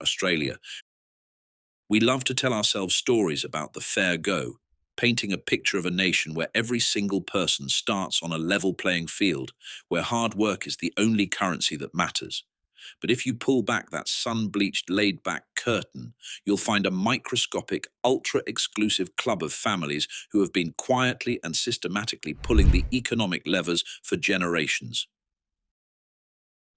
Australia. We love to tell ourselves stories about the fair go, painting a picture of a nation where every single person starts on a level playing field, where hard work is the only currency that matters. But if you pull back that sun-bleached, laid-back curtain, you'll find a microscopic, ultra-exclusive club of families who have been quietly and systematically pulling the economic levers for generations.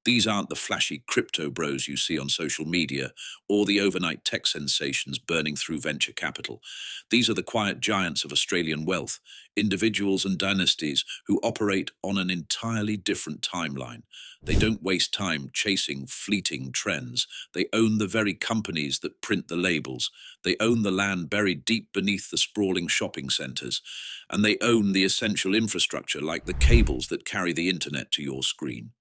These aren't the flashy crypto bros you see on social media or the overnight tech sensations burning through venture capital. These are the quiet giants of Australian wealth, individuals and dynasties who operate on an entirely different timeline. They don't waste time chasing fleeting trends. They own the very companies that print the labels. They own the land buried deep beneath the sprawling shopping centres. And they own the essential infrastructure like the cables that carry the internet to your screen.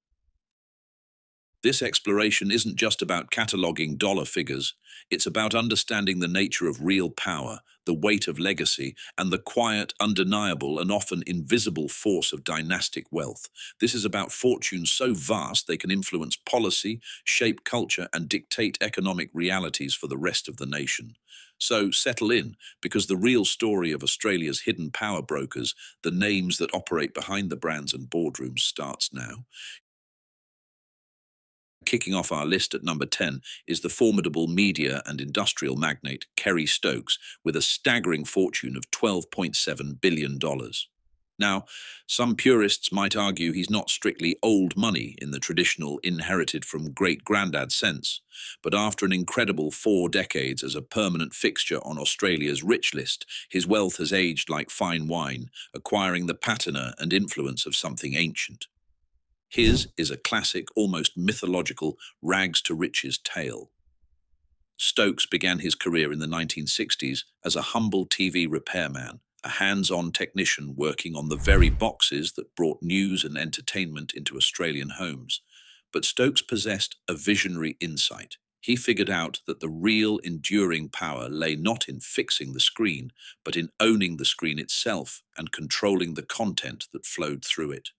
This exploration isn't just about cataloguing dollar figures, it's about understanding the nature of real power, the weight of legacy, and the quiet, undeniable, and often invisible force of dynastic wealth. This is about fortunes so vast they can influence policy, shape culture, and dictate economic realities for the rest of the nation. So settle in, because the real story of Australia's hidden power brokers, the names that operate behind the brands and boardrooms, starts now. Kicking off our list at number 10 is the formidable media and industrial magnate Kerry Stokes, with a staggering fortune of $12.7 billion. Now, some purists might argue he's not strictly old money in the traditional inherited from great-granddad sense, but after an incredible 4 decades as a permanent fixture on Australia's rich list, his wealth has aged like fine wine, acquiring the patina and influence of something ancient. His is a classic, almost mythological rags to riches tale. Stokes began his career in the 1960s as a humble TV repairman, a hands-on technician working on the very boxes that brought news and entertainment into Australian homes. But Stokes possessed a visionary insight. He figured out that the real enduring power lay not in fixing the screen, but in owning the screen itself and controlling the content that flowed through it.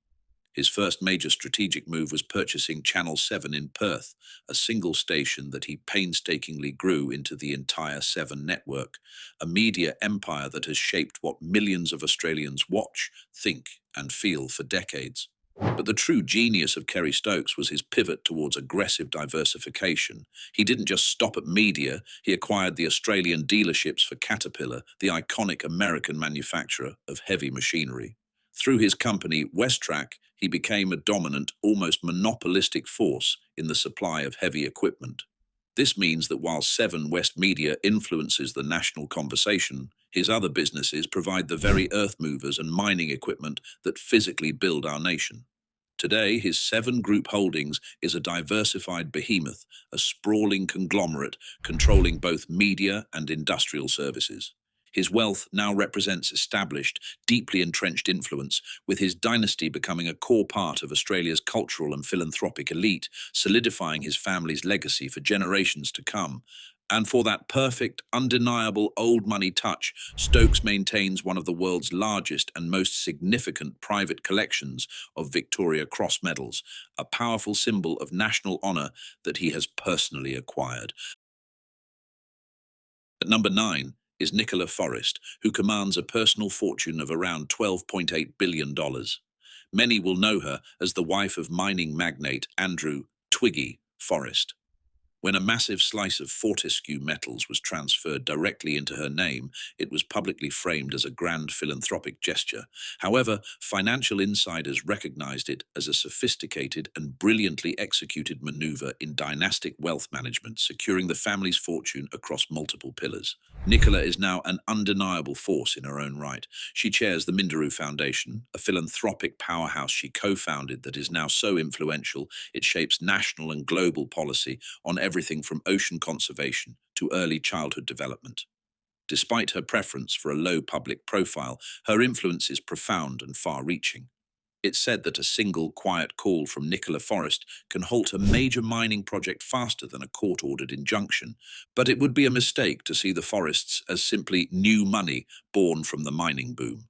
His first major strategic move was purchasing Channel 7 in Perth, a single station that he painstakingly grew into the entire Seven network, a media empire that has shaped what millions of Australians watch, think, and feel for decades. But the true genius of Kerry Stokes was his pivot towards aggressive diversification. He didn't just stop at media, he acquired the Australian dealerships for Caterpillar, the iconic American manufacturer of heavy machinery. Through his company, Westrac, he became a dominant, almost monopolistic force in the supply of heavy equipment. This means that while Seven West Media influences the national conversation, his other businesses provide the very earth movers and mining equipment that physically build our nation. Today, his Seven Group Holdings is a diversified behemoth, a sprawling conglomerate controlling both media and industrial services. His wealth now represents established, deeply entrenched influence, with his dynasty becoming a core part of Australia's cultural and philanthropic elite, solidifying his family's legacy for generations to come. And for that perfect, undeniable old money touch, Stokes maintains one of the world's largest and most significant private collections of Victoria Cross medals, a powerful symbol of national honour that he has personally acquired. At number 9 is Nicola Forrest, who commands a personal fortune of around $12.8 billion. Many will know her as the wife of mining magnate Andrew Twiggy Forrest. When a massive slice of Fortescue Metals was transferred directly into her name, it was publicly framed as a grand philanthropic gesture. However, financial insiders recognized it as a sophisticated and brilliantly executed maneuver in dynastic wealth management, securing the family's fortune across multiple pillars. Nicola is now an undeniable force in her own right. She chairs the Minderoo Foundation, a philanthropic powerhouse she co-founded that is now so influential it shapes national and global policy on everything from ocean conservation to early childhood development. Despite her preference for a low public profile, her influence is profound and far-reaching. It's said that a single quiet call from Nicola Forrest can halt a major mining project faster than a court-ordered injunction, but it would be a mistake to see the Forrests as simply new money born from the mining boom.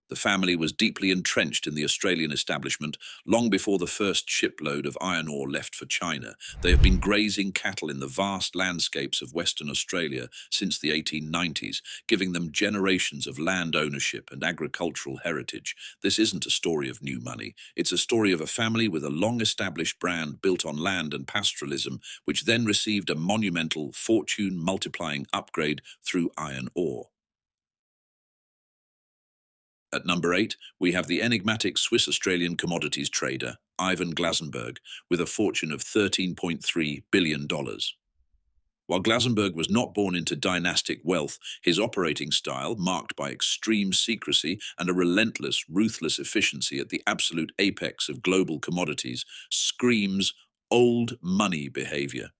The family was deeply entrenched in the Australian establishment long before the first shipload of iron ore left for China. They have been grazing cattle in the vast landscapes of Western Australia since the 1890s, giving them generations of land ownership and agricultural heritage. This isn't a story of new money. It's a story of a family with a long-established brand built on land and pastoralism, which then received a monumental fortune-multiplying upgrade through iron ore. At number 8, we have the enigmatic Swiss-Australian commodities trader, Ivan Glasenberg, with a fortune of $13.3 billion. While Glasenberg was not born into dynastic wealth, his operating style, marked by extreme secrecy and a relentless, ruthless efficiency at the absolute apex of global commodities, screams old money behavior.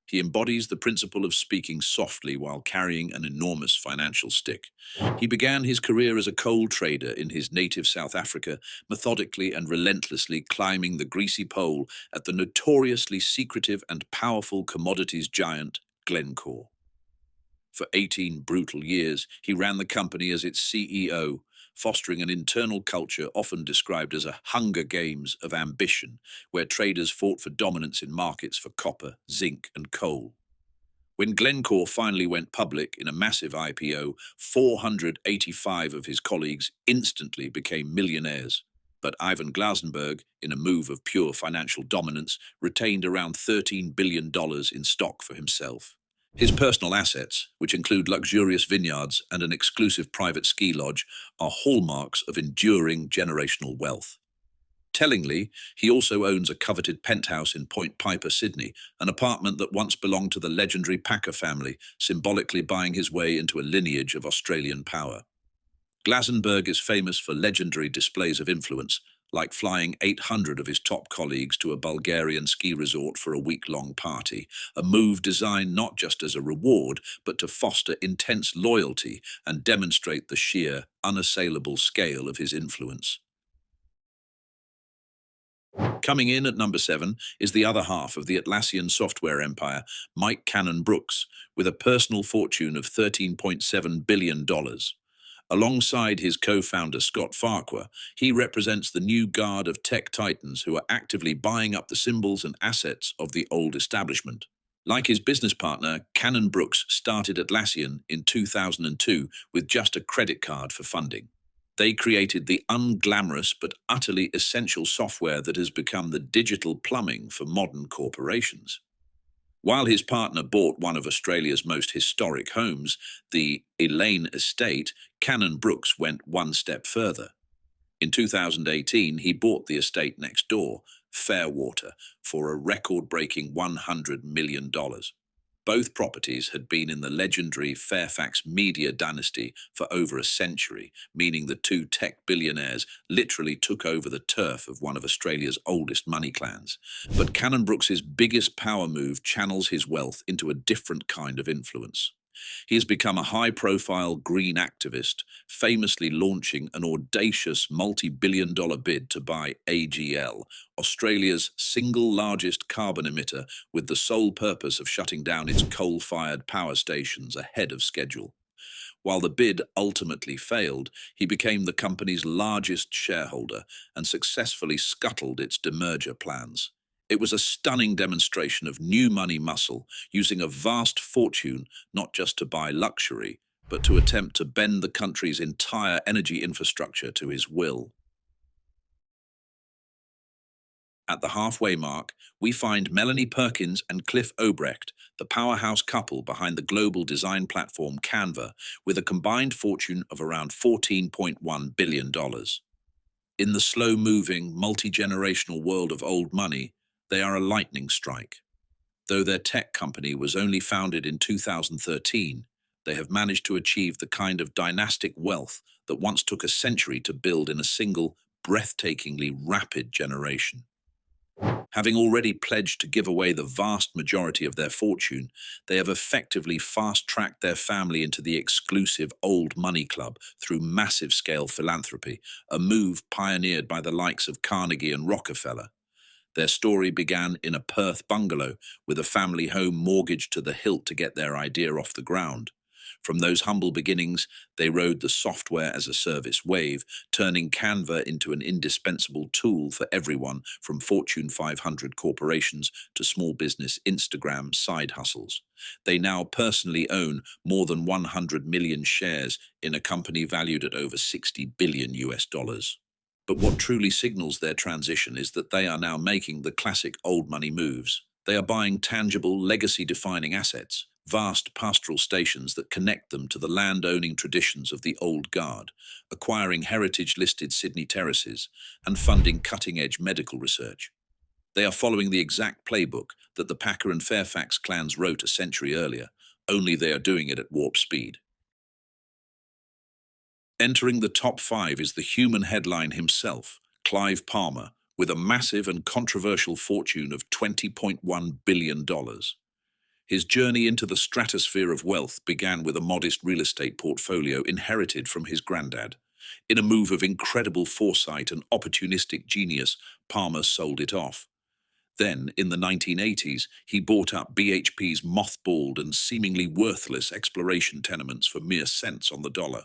He embodies the principle of speaking softly while carrying an enormous financial stick. He began his career as a coal trader in his native South Africa, methodically and relentlessly climbing the greasy pole at the notoriously secretive and powerful commodities giant Glencore. For 18 brutal years, he ran the company as its CEO, fostering an internal culture often described as a Hunger Games of ambition, where traders fought for dominance in markets for copper, zinc, and coal. When Glencore finally went public in a massive IPO, 485 of his colleagues instantly became millionaires. But Ivan Glasenberg, in a move of pure financial dominance, retained around $13 billion in stock for himself. His personal assets, which include luxurious vineyards and an exclusive private ski lodge, are hallmarks of enduring generational wealth. Tellingly, he also owns a coveted penthouse in Point Piper, Sydney, an apartment that once belonged to the legendary Packer family, symbolically buying his way into a lineage of Australian power. Glasenberg is famous for legendary displays of influence, like flying 800 of his top colleagues to a Bulgarian ski resort for a week-long party, a move designed not just as a reward, but to foster intense loyalty and demonstrate the sheer, unassailable scale of his influence. Coming in at number 7 is the other half of the Atlassian software empire, Mike Cannon-Brookes, with a personal fortune of $13.7 billion. Alongside his co-founder Scott Farquhar, he represents the new guard of tech titans who are actively buying up the symbols and assets of the old establishment. Like his business partner, Cannon-Brookes started Atlassian in 2002 with just a credit card for funding. They created the unglamorous but utterly essential software that has become the digital plumbing for modern corporations. While his partner bought one of Australia's most historic homes, the Elaine Estate, Cannon-Brookes went one step further. In 2018, he bought the estate next door, Fairwater, for a record-breaking $100 million. Both properties had been in the legendary Fairfax media dynasty for over a century, meaning the two tech billionaires literally took over the turf of one of Australia's oldest money clans. But Cannon-Brookes' biggest power move channels his wealth into a different kind of influence. He has become a high-profile green activist, famously launching an audacious multi-billion-dollar bid to buy AGL, Australia's single largest carbon emitter, with the sole purpose of shutting down its coal-fired power stations ahead of schedule. While the bid ultimately failed, he became the company's largest shareholder and successfully scuttled its demerger plans. It was a stunning demonstration of new money muscle, using a vast fortune not just to buy luxury, but to attempt to bend the country's entire energy infrastructure to his will. At the halfway mark, we find Melanie Perkins and Cliff Obrecht, the powerhouse couple behind the global design platform Canva, with a combined fortune of around $14.1 billion. In the slow-moving, multi-generational world of old money, they are a lightning strike. Though their tech company was only founded in 2013, they have managed to achieve the kind of dynastic wealth that once took a century to build in a single, breathtakingly rapid generation. Having already pledged to give away the vast majority of their fortune, they have effectively fast-tracked their family into the exclusive Old Money Club through massive-scale philanthropy, a move pioneered by the likes of Carnegie and Rockefeller. Their story began in a Perth bungalow, with a family home mortgaged to the hilt to get their idea off the ground. From those humble beginnings, they rode the software as a service wave, turning Canva into an indispensable tool for everyone from Fortune 500 corporations to small business Instagram side hustles. They now personally own more than 100 million shares in a company valued at over 60 billion US dollars. But what truly signals their transition is that they are now making the classic old money moves. They are buying tangible, legacy-defining assets, vast pastoral stations that connect them to the land-owning traditions of the old guard, acquiring heritage-listed Sydney terraces, and funding cutting-edge medical research. They are following the exact playbook that the Packer and Fairfax clans wrote a century earlier, only they are doing it at warp speed. Entering the top five is the human headline himself, Clive Palmer, with a massive and controversial fortune of $20.1 billion. His journey into the stratosphere of wealth began with a modest real estate portfolio inherited from his granddad. In a move of incredible foresight and opportunistic genius, Palmer sold it off. Then, in the 1980s, he bought up BHP's mothballed and seemingly worthless exploration tenements for mere cents on the dollar.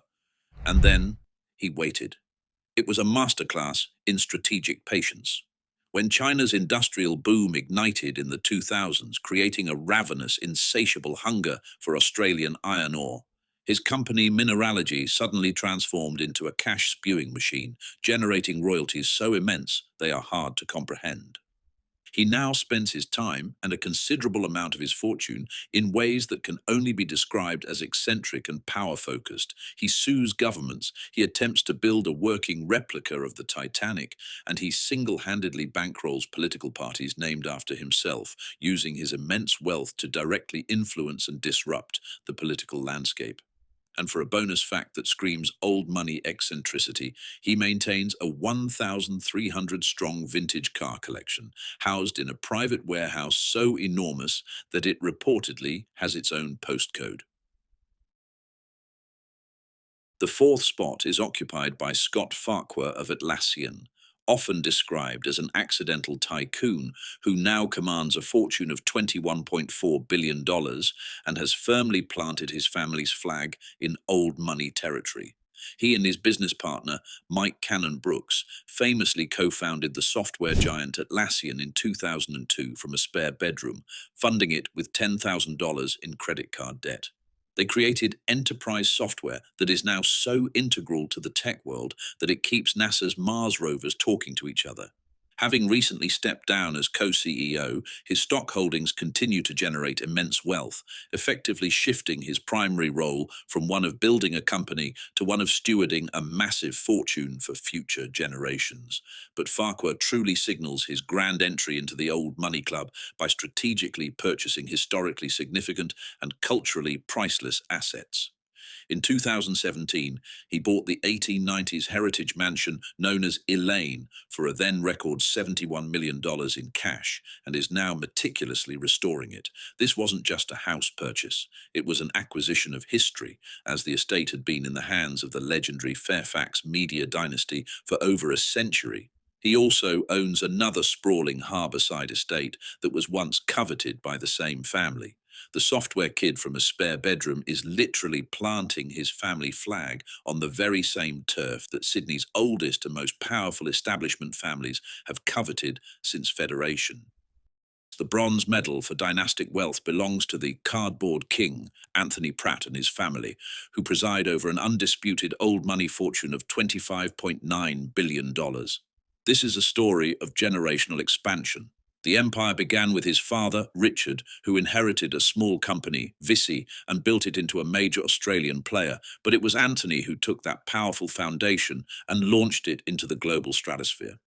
And then he waited. It was a masterclass in strategic patience. When China's industrial boom ignited in the 2000s, creating a ravenous, insatiable hunger for Australian iron ore, his company Mineralogy suddenly transformed into a cash-spewing machine, generating royalties so immense they are hard to comprehend. He now spends his time and a considerable amount of his fortune in ways that can only be described as eccentric and power-focused. He sues governments, he attempts to build a working replica of the Titanic, and he single-handedly bankrolls political parties named after himself, using his immense wealth to directly influence and disrupt the political landscape. And for a bonus fact that screams old money eccentricity, he maintains a 1,300-strong vintage car collection, housed in a private warehouse so enormous that it reportedly has its own postcode. The fourth spot is occupied by Scott Farquhar of Atlassian, often described as an accidental tycoon who now commands a fortune of $21.4 billion and has firmly planted his family's flag in old money territory. He and his business partner, Mike Cannon-Brookes, famously co-founded the software giant Atlassian in 2002 from a spare bedroom, funding it with $10,000 in credit card debt. They created enterprise software that is now so integral to the tech world that it keeps NASA's Mars rovers talking to each other. Having recently stepped down as co-CEO, his stock holdings continue to generate immense wealth, effectively shifting his primary role from one of building a company to one of stewarding a massive fortune for future generations. But Farquhar truly signals his grand entry into the old money club by strategically purchasing historically significant and culturally priceless assets. In 2017, he bought the 1890s heritage mansion known as Elaine for a then record $71 million in cash and is now meticulously restoring it. This wasn't just a house purchase, it was an acquisition of history, as the estate had been in the hands of the legendary Fairfax media dynasty for over a century. He also owns another sprawling harbourside estate that was once coveted by the same family. The software kid from a spare bedroom is literally planting his family flag on the very same turf that Sydney's oldest and most powerful establishment families have coveted since Federation. The bronze medal for dynastic wealth belongs to the cardboard king, Anthony Pratt, and his family, who preside over an undisputed old money fortune of $25.9 billion. This is a story of generational expansion. The empire began with his father, Richard, who inherited a small company, Visy, and built it into a major Australian player, but it was Anthony who took that powerful foundation and launched it into the global stratosphere.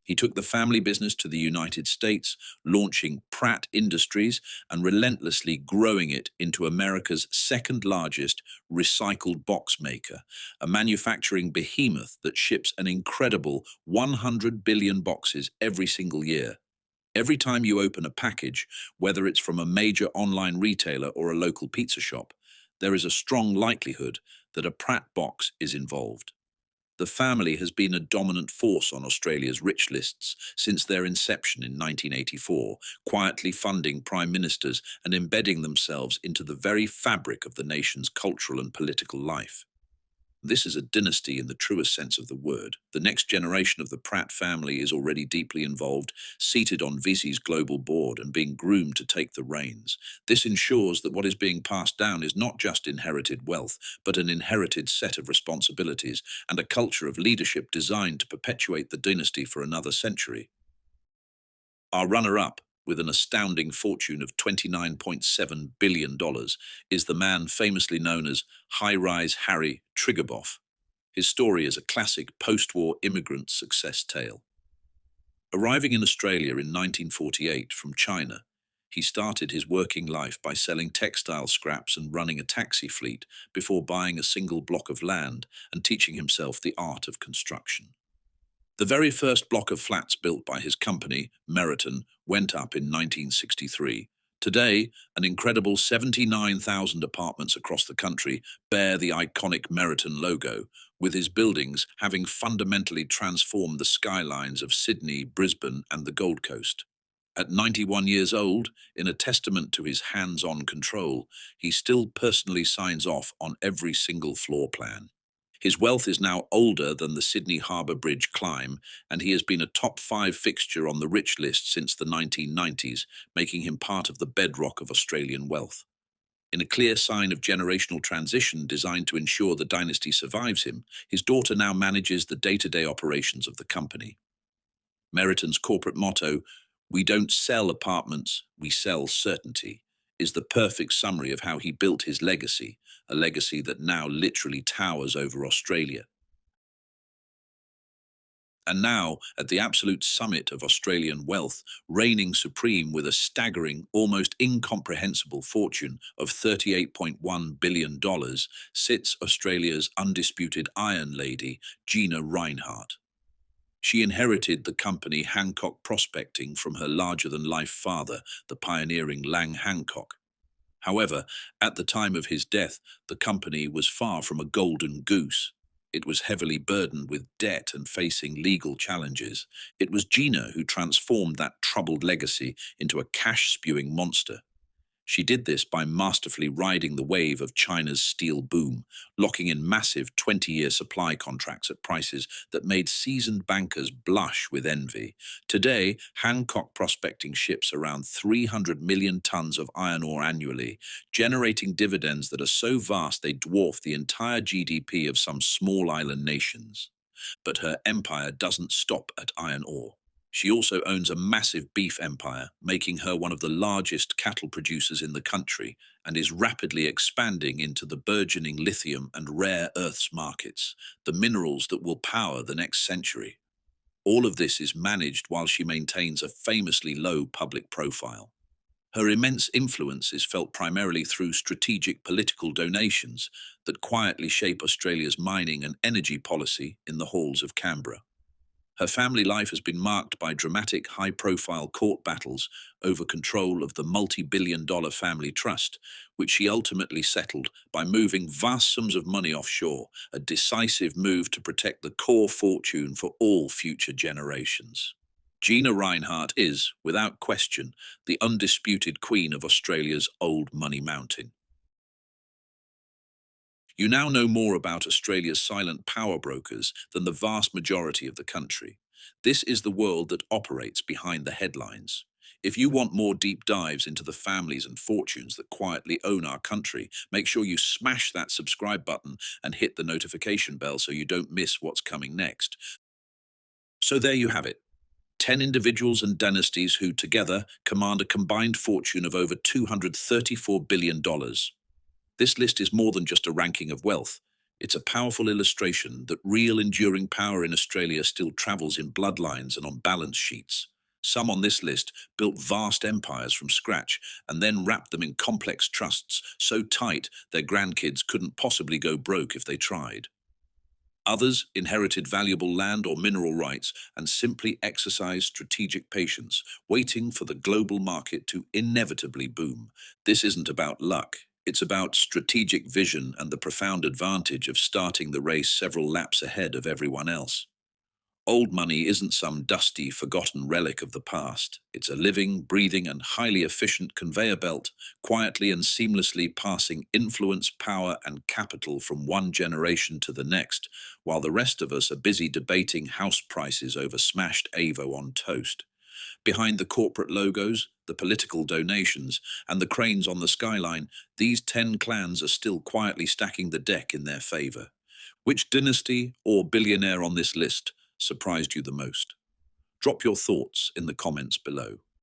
He took the family business to the United States, launching Pratt Industries and relentlessly growing it into America's second largest recycled box maker, a manufacturing behemoth that ships an incredible 100 billion boxes every single year. Every time you open a package, whether it's from a major online retailer or a local pizza shop, there is a strong likelihood that a Pratt box is involved. The family has been a dominant force on Australia's rich lists since their inception in 1984, quietly funding prime ministers and embedding themselves into the very fabric of the nation's cultural and political life. This is a dynasty in the truest sense of the word. The next generation of the Pratt family is already deeply involved, seated on VC's global board and being groomed to take the reins. This ensures that what is being passed down is not just inherited wealth, but an inherited set of responsibilities and a culture of leadership designed to perpetuate the dynasty for another century. Our runner-up, with an astounding fortune of $29.7 billion, is the man famously known as High-Rise Harry Triguboff. His story is a classic post-war immigrant success tale. Arriving in Australia in 1948 from China, he started his working life by selling textile scraps and running a taxi fleet before buying a single block of land and teaching himself the art of construction. The very first block of flats built by his company, Meriton, went up in 1963. Today, an incredible 79,000 apartments across the country bear the iconic Meriton logo, with his buildings having fundamentally transformed the skylines of Sydney, Brisbane, and the Gold Coast. At 91 years old, in a testament to his hands-on control, he still personally signs off on every single floor plan. His wealth is now older than the Sydney Harbour Bridge climb, and he has been a top 5 fixture on the rich list since the 1990s, making him part of the bedrock of Australian wealth. In a clear sign of generational transition designed to ensure the dynasty survives him, his daughter now manages the day-to-day operations of the company. Meriton's corporate motto, "We don't sell apartments, we sell certainty," is the perfect summary of how he built his legacy, a legacy that now literally towers over Australia. And now, at the absolute summit of Australian wealth, reigning supreme with a staggering, almost incomprehensible fortune of $38.1 billion, sits Australia's undisputed Iron Lady, Gina Rinehart. She inherited the company Hancock Prospecting from her larger-than-life father, the pioneering Lang Hancock. However, at the time of his death, the company was far from a golden goose. It was heavily burdened with debt and facing legal challenges. It was Gina who transformed that troubled legacy into a cash-spewing monster. She did this by masterfully riding the wave of China's steel boom, locking in massive 20-year supply contracts at prices that made seasoned bankers blush with envy. Today, Hancock Prospecting ships around 300 million tons of iron ore annually, generating dividends that are so vast they dwarf the entire GDP of some small island nations. But her empire doesn't stop at iron ore. She also owns a massive beef empire, making her one of the largest cattle producers in the country, and is rapidly expanding into the burgeoning lithium and rare earths markets, the minerals that will power the next century. All of this is managed while she maintains a famously low public profile. Her immense influence is felt primarily through strategic political donations that quietly shape Australia's mining and energy policy in the halls of Canberra. Her family life has been marked by dramatic, high-profile court battles over control of the multi-billion-dollar family trust, which she ultimately settled by moving vast sums of money offshore, a decisive move to protect the core fortune for all future generations. Gina Rinehart is, without question, the undisputed queen of Australia's old money mountain. You now know more about Australia's silent power brokers than the vast majority of the country. This is the world that operates behind the headlines. If you want more deep dives into the families and fortunes that quietly own our country, make sure you smash that subscribe button and hit the notification bell so you don't miss what's coming next. So there you have it. 10 individuals and dynasties who together command a combined fortune of over $234 billion. This list is more than just a ranking of wealth. It's a powerful illustration that real enduring power in Australia still travels in bloodlines and on balance sheets. Some on this list built vast empires from scratch and then wrapped them in complex trusts so tight their grandkids couldn't possibly go broke if they tried. Others inherited valuable land or mineral rights and simply exercised strategic patience, waiting for the global market to inevitably boom. This isn't about luck. It's about strategic vision and the profound advantage of starting the race several laps ahead of everyone else. Old money isn't some dusty, forgotten relic of the past. It's a living, breathing, and highly efficient conveyor belt, quietly and seamlessly passing influence, power, and capital from one generation to the next, while the rest of us are busy debating house prices over smashed Avo on toast. Behind the corporate logos, the political donations, and the cranes on the skyline, these 10 clans are still quietly stacking the deck in their favor. Which dynasty or billionaire on this list surprised you the most? Drop your thoughts in the comments below.